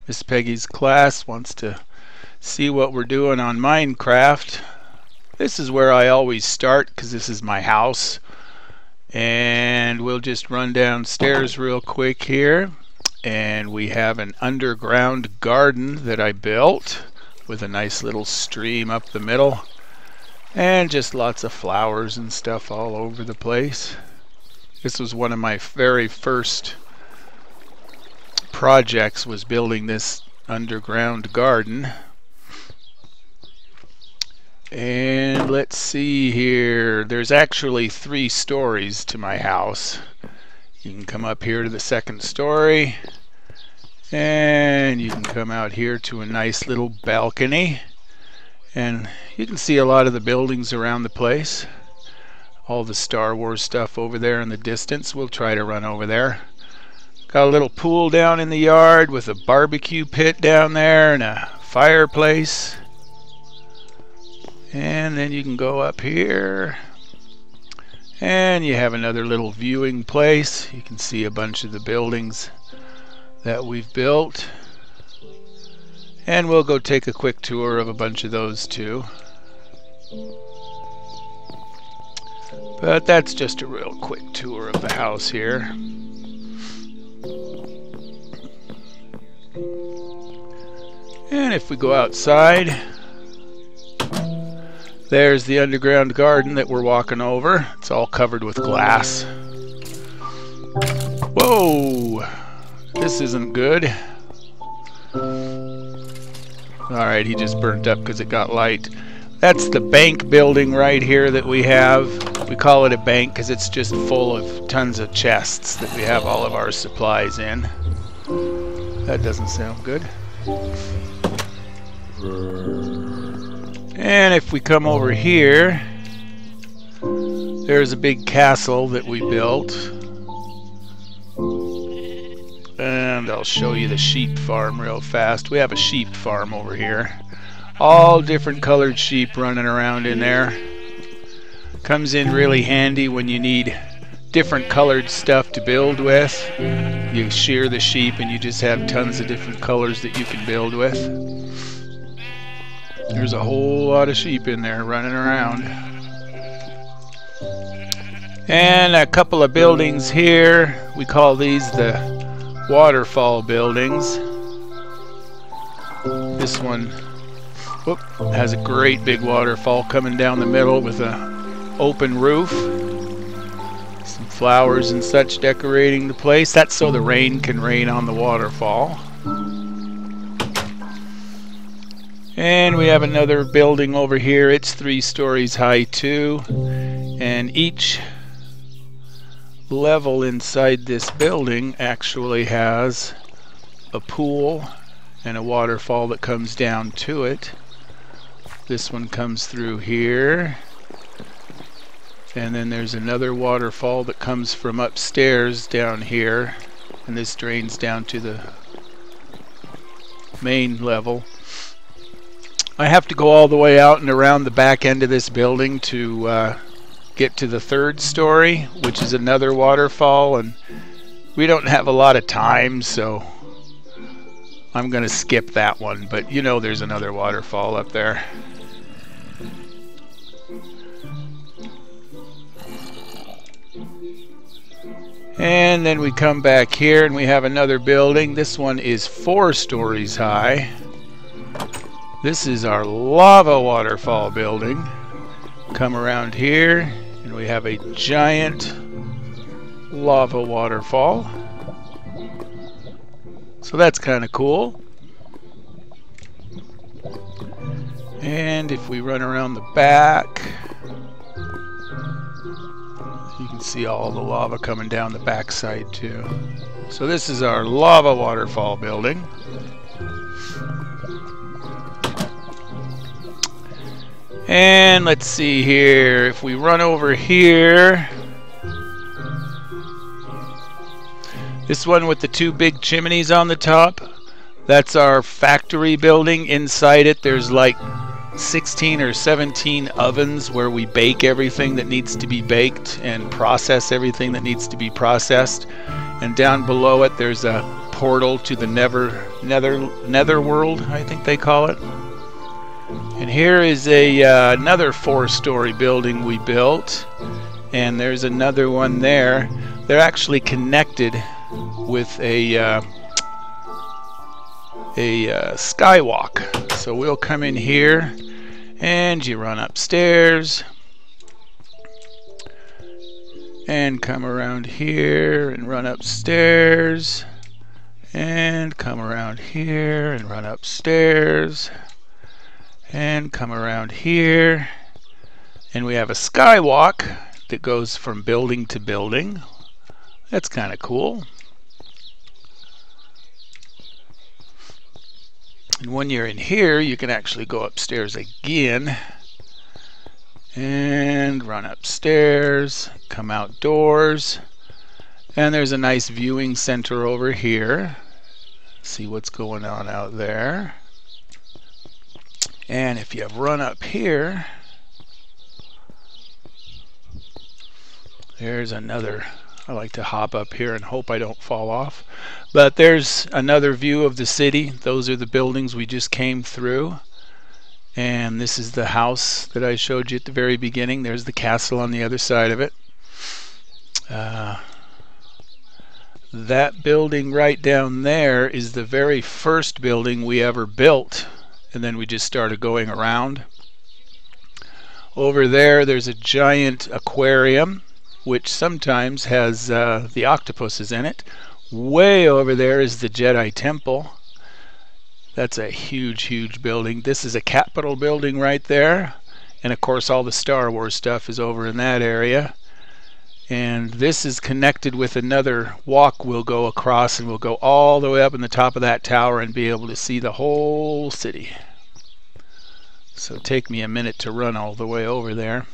Miss Peggy's class wants to see what we're doing on Minecraft. This is where I always start because this is my house. And we'll just run downstairs real quick here. And we have an underground garden that I built with a nice little stream up the middle. And just lots of flowers and stuff all over the place. This was one of my very first projects, was building this underground garden. And let's see here, there's actually 3 stories to my house. You can come up here to the 2nd story, and you can come out here to a nice little balcony, and you can see a lot of the buildings around the place. All the Star Wars stuff over there in the distance. We'll try to run over there. Got a little pool down in the yard with a barbecue pit down there and a fireplace. And then you can go up here and you have another little viewing place. You can see a bunch of the buildings that we've built. And we'll go take a quick tour of a bunch of those too. But that's just a real quick tour of the house here. And if we go outside, there's the underground garden that we're walking over. It's all covered with glass. Whoa! This isn't good. Alright, he just burnt up because it got light. That's the bank building right here that we have. We call it a bank because it's just full of tons of chests that we have all of our supplies in. That doesn't sound good. And if we come over here, there's a big castle that we built. And I'll show you the sheep farm real fast. We have a sheep farm over here. All different colored sheep running around in there. Comes in really handy when you need different colored stuff to build with. You shear the sheep and you just have tons of different colors that you can build with. There's a whole lot of sheep in there running around. And a couple of buildings here. We call these the waterfall buildings. This one has a great big waterfall coming down the middle with an open roof. Some flowers and such decorating the place. That's so the rain can rain on the waterfall. And we have another building over here. It's 3 stories high too. And each level inside this building actually has a pool and a waterfall that comes down to it. This one comes through here. And then there's another waterfall that comes from upstairs down here. And this drains down to the main level. I have to go all the way out and around the back end of this building to get to the 3rd story, which is another waterfall, and we don't have a lot of time, so I'm going to skip that one, but you know there's another waterfall up there. And then we come back here and we have another building. This one is 4 stories high. This is our lava waterfall building. Come around here and we have a giant lava waterfall. So that's kind of cool. And if we run around the back, you can see all the lava coming down the back side too. So this is our lava waterfall building. And let's see here, if we run over here, this one with the 2 big chimneys on the top, that's our factory building. Inside it there's like 16 or 17 ovens where we bake everything that needs to be baked and process everything that needs to be processed. And down below it there's a portal to the nether world, I think they call it. And here is another 4-story building we built, and there's another one there. They're actually connected with a skywalk. So we'll come in here, and you run upstairs, and come around here and run upstairs, and come around here and run upstairs, and come around here, and we have a skywalk that goes from building to building. That's kind of cool. And when you're in here, you can actually go upstairs again and run upstairs, come outdoors, and there's a nice viewing center over here. See what's going on out there. And if you run up here, there's another. I like to hop up here and hope I don't fall off. But there's another view of the city. Those are the buildings we just came through. And this is the house that I showed you at the very beginning. There's the castle on the other side of it. That building right down there is the very first building we ever built. And then we just started going around. Over there, there's a giant aquarium, which sometimes has the octopuses in it. Way over there is the Jedi Temple. That's a huge, huge building. This is a Capitol building right there. And of course all the Star Wars stuff is over in that area. And this is connected with another walk we'll go across, and we'll go all the way up in the top of that tower and be able to see the whole city. So take me a minute to run all the way over there.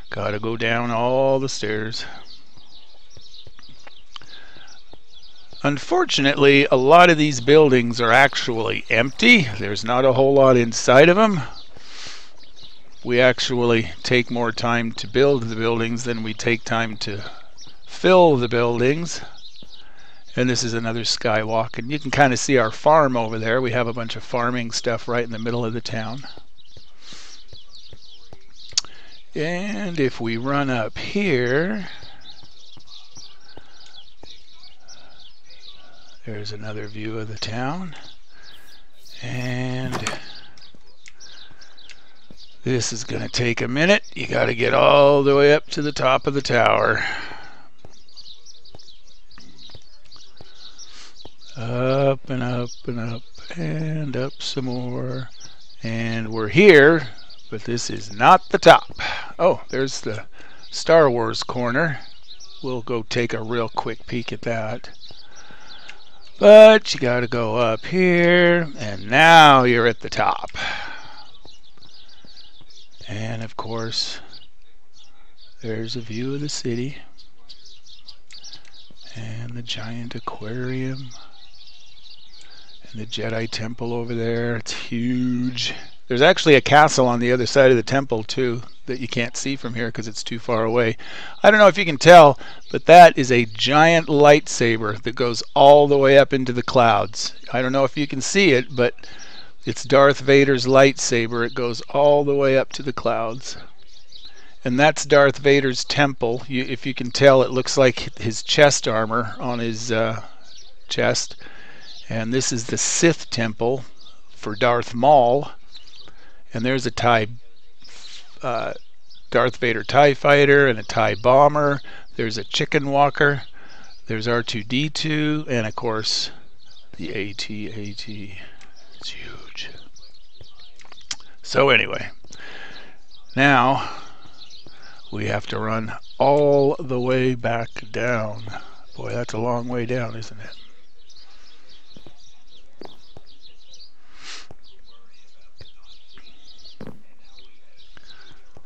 Gotta go down all the stairs. Unfortunately, a lot of these buildings are actually empty. There's not a whole lot inside of them. We actually take more time to build the buildings than we take time to fill the buildings. And this is another skywalk, and you can kind of see our farm over there. We have a bunch of farming stuff right in the middle of the town. And if we run up here, there's another view of the town. And this is going to take a minute. You got to get all the way up to the top of the tower. Up and up and up and up some more. And we're here, but this is not the top. Oh, there's the Star Wars corner. We'll go take a real quick peek at that. But you got to go up here, and now you're at the top. And of course, there's a view of the city and the giant aquarium and the Jedi Temple over there. It's huge. There's actually a castle on the other side of the temple too that you can't see from here because it's too far away. I don't know if you can tell, but that is a giant lightsaber that goes all the way up into the clouds. I don't know if you can see it, but it's Darth Vader's lightsaber. It goes all the way up to the clouds. And that's Darth Vader's temple. If you can tell, it looks like his chest armor on his chest. And this is the Sith temple for Darth Maul. And there's a Darth Vader TIE fighter and a TIE bomber. There's a chicken walker. There's R2-D2. And of course, the AT-AT. It's huge. So anyway, now we have to run all the way back down. Boy, that's a long way down, isn't it?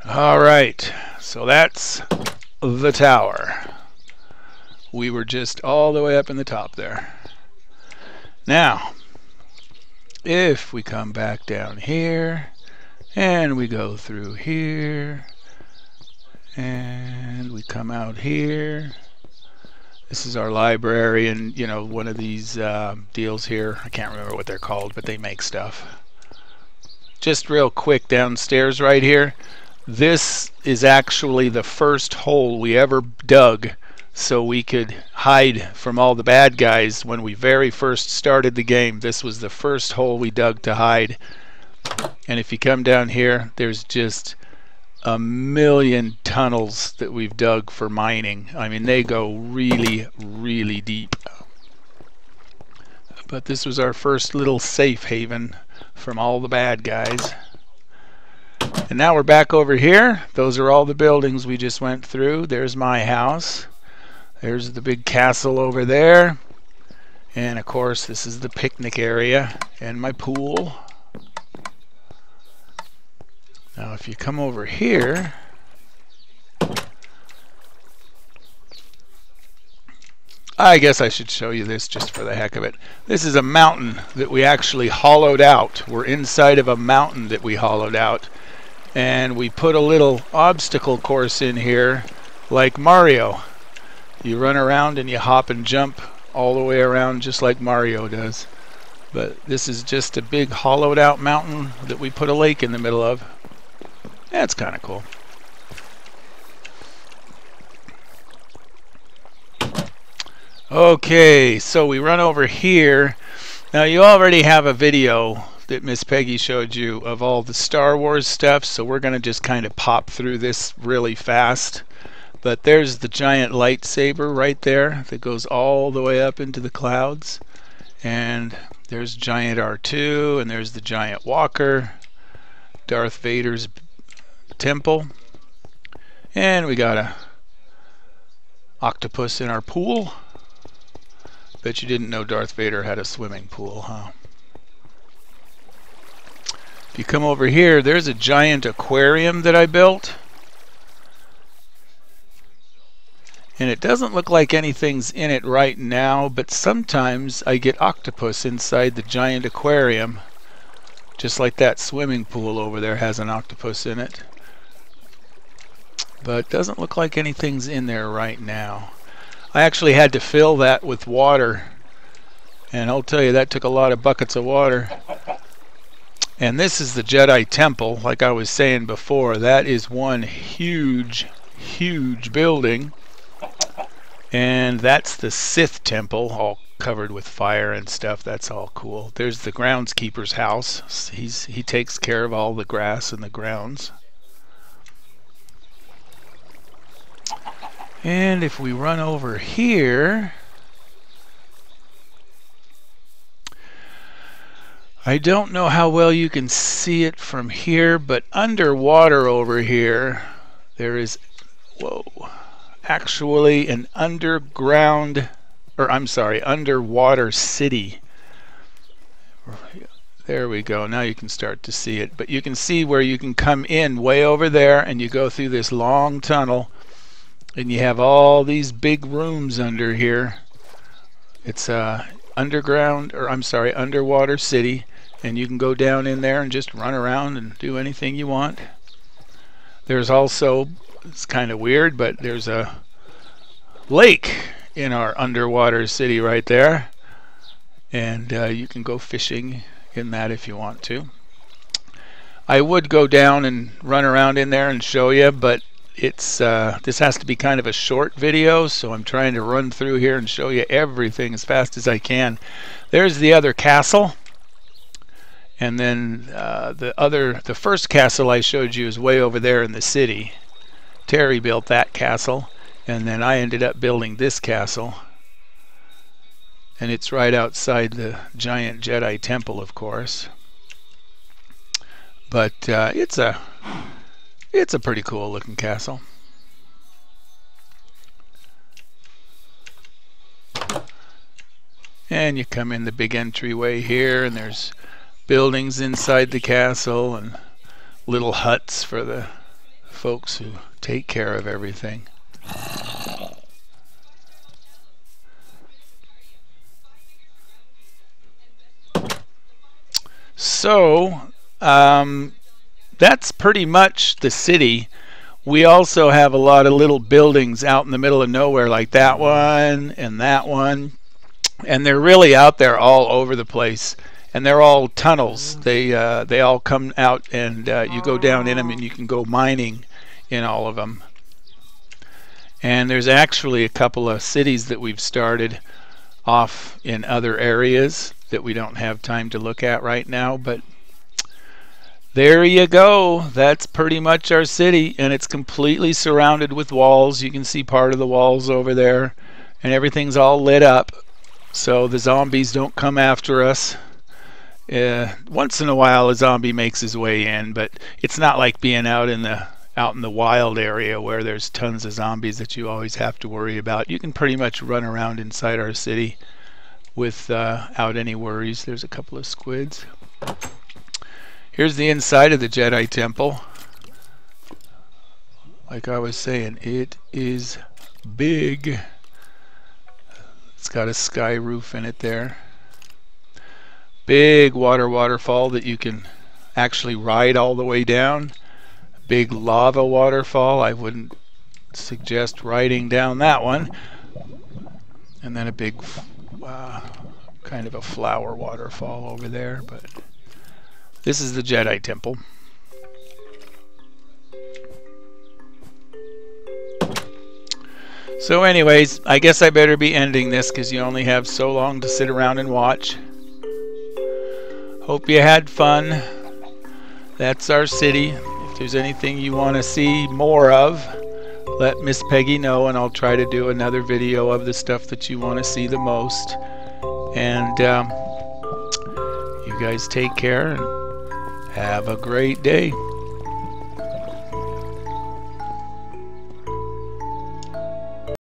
All right, so that's the tower. We were just all the way up in the top there. Now, if we come back down here and we go through here and we come out here, This is our library, and you know, one of these deals here, I can't remember what they're called, but they make stuff. Just real quick, downstairs right here, this is actually the first hole we ever dug so we could hide from all the bad guys. When we very first started the game, this was the first hole we dug to hide. And if you come down here, there's just a million tunnels that we've dug for mining. I mean, they go really, really deep. But this was our first little safe haven from all the bad guys. And now we're back over here. Those are all the buildings we just went through. There's my house. There's the big castle over there. And of course, this is the picnic area and my pool. Now if you come over here, I guess I should show you this just for the heck of it. This is a mountain that we actually hollowed out. We're inside of a mountain that we hollowed out. And we put a little obstacle course in here like Mario. You run around and you hop and jump all the way around just like Mario does. But this is just a big hollowed out mountain that we put a lake in the middle of. That's kind of cool. Okay, so we run over here. Now you already have a video that Miss Peggy showed you of all the Star Wars stuff, so we're going to just kind of pop through this really fast. But there's the giant lightsaber right there that goes all the way up into the clouds. And there's giant R2, and there's the giant walker, Darth Vader's temple, and we got a octopus in our pool. Bet you didn't know Darth Vader had a swimming pool, huh? If you come over here, there's a giant aquarium that I built. And it doesn't look like anything's in it right now, but sometimes I get octopus inside the giant aquarium. Just like that swimming pool over there has an octopus in it. But it doesn't look like anything's in there right now. I actually had to fill that with water. And I'll tell you, that took a lot of buckets of water. And this is the Jedi Temple, like I was saying before. That is one huge, huge building. And that's the Sith Temple, all covered with fire and stuff. That's all cool. There's the groundskeeper's house. He takes care of all the grass and the grounds. And if we run over here, I don't know how well you can see it from here, but underwater over here, there is, whoa, actually an underground, or I'm sorry, underwater city. There we go. Now you can start to see it. But you can see where you can come in way over there, and you go through this long tunnel. And you have all these big rooms under here. It's a underground, or I'm sorry, underwater city, and you can go down in there and just run around and do anything you want. There's also, it's kind of weird, but there's a lake in our underwater city right there, and you can go fishing in that if you want to. I would go down and run around in there and show you, but it's this has to be kind of a short video, so I'm trying to run through here and show you everything as fast as I can. There's the other castle, and then the first castle I showed you is way over there in the city. Terry built that castle, and then I ended up building this castle, and it's right outside the giant Jedi Temple, of course. But it's a pretty cool looking castle. And you come in the big entryway here, and there's buildings inside the castle and little huts for the folks who take care of everything. So that's pretty much the city. We also have a lot of little buildings out in the middle of nowhere, like that one and that one, and they're really out there all over the place. And they're all tunnels. They all come out, and you go down in them, and you can go mining in all of them. And there's actually a couple of cities that we've started off in other areas that we don't have time to look at right now, but there you go. That's pretty much our city, and it's completely surrounded with walls. You can see part of the walls over there, and everything's all lit up so the zombies don't come after us. Once in a while a zombie makes his way in, but it's not like being out in the wild area where there's tons of zombies that you always have to worry about. You can pretty much run around inside our city without any worries. There's a couple of squids. Here's the inside of the Jedi Temple. Like I was saying, it is big. It's got a sky roof in it there. Big waterfall that you can actually ride all the way down. Big lava waterfall. I wouldn't suggest riding down that one. And then a big kind of a flower waterfall over there, but this is the Jedi Temple. So anyways, I guess I better be ending this because you only have so long to sit around and watch. Hope you had fun. That's our city. If there's anything you want to see more of, let Miss Peggy know, and I'll try to do another video of the stuff that you want to see the most. And you guys take care and have a great day.